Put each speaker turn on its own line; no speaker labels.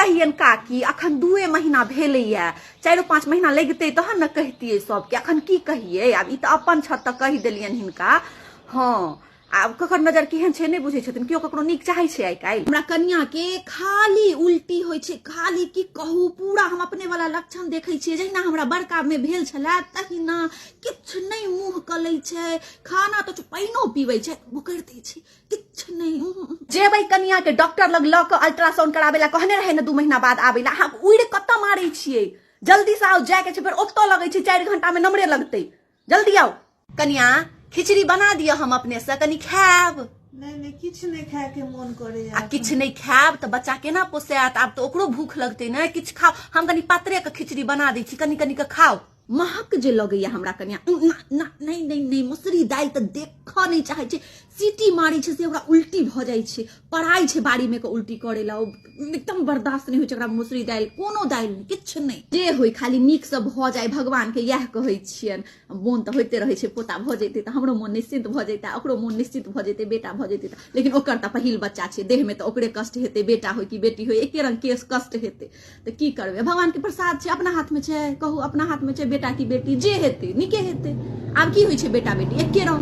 कहियन काकी अखन 2 महीना भेलैया 4-5 महीना लगते तहन न कहतियै सबके अखन की कहिए अब ई त अपन छत त कहि देलियन हिनका। हाँ आब ककर नजर केहन छै नहीं बुझे छथिन केओ ककरो नीक चाहे छै आइ काल्हि। हमरा कन्या के खाली उल्टी होय छै खाली की कहू पूरा हम अपने वाला लक्षण देखे छियै जहिना हमरा बड़का में भेल छला तहिना किछ नहीं मुंह कलै छै खाना तो पाइनो पीबै छै मुकर दै छै किछ नहीं। जेबै कन्या के डॉक्टर लग ल क अल्ट्रासाउंड कराबे ला कहने रहे न 2 महीना बाद आबे ला हम उड़ कत मारै छियै जल्दी से आओ जाय के छै फेर ओत्तो लगै छै 4 घंटा में नंबरे लगतै जल्दी आओ। कन्या खिचड़ी बना दिया हम अपने से कनी खायब।
नहीं किछ नहीं खाए के मन करे
आ किछ नहीं खायब त बच्चा केना पोसात आब तो ओकरो भूख लगते न किछ खाओ हम कनी पातरे के खिचड़ी बना दै छी कनी कनी के खाओ। महक जे लगैया हमरा कन्या नहीं नहीं नहीं मसुरी दाल त देख नहीं चाहे छै सीटी मारी छै से ओकरा उल्टी भ जाय छै पढ़ाई छै बाड़ी में के उल्टी करे ला एकदम बर्दाश्त नहीं होय छै ओकरा मसुरी दाल कोनो दाल नहीं किछ नहीं जे होय खाली नीक से भ जाय भगवान के यह कहै छियन। मोन त होइते रहे छै पोता भ जैते त हमरो मोन निश्चिंत भ जैता ओकरो मोन निश्चिंत भ जैते बेटा भ जैते लेकिन ओकर त पहिल बच्चा छै देह में त ओकरे कष्ट हेते बेटा होय कि बेटी होय एके रंग केस कष्ट हेते त की करबे भगवान के प्रसाद छै अपना हाथ में छै कहू अपना हाथ में छै बेटा की बेटी जे हेते नीके हेते आब की होय छै बेटा बेटी एके रंग।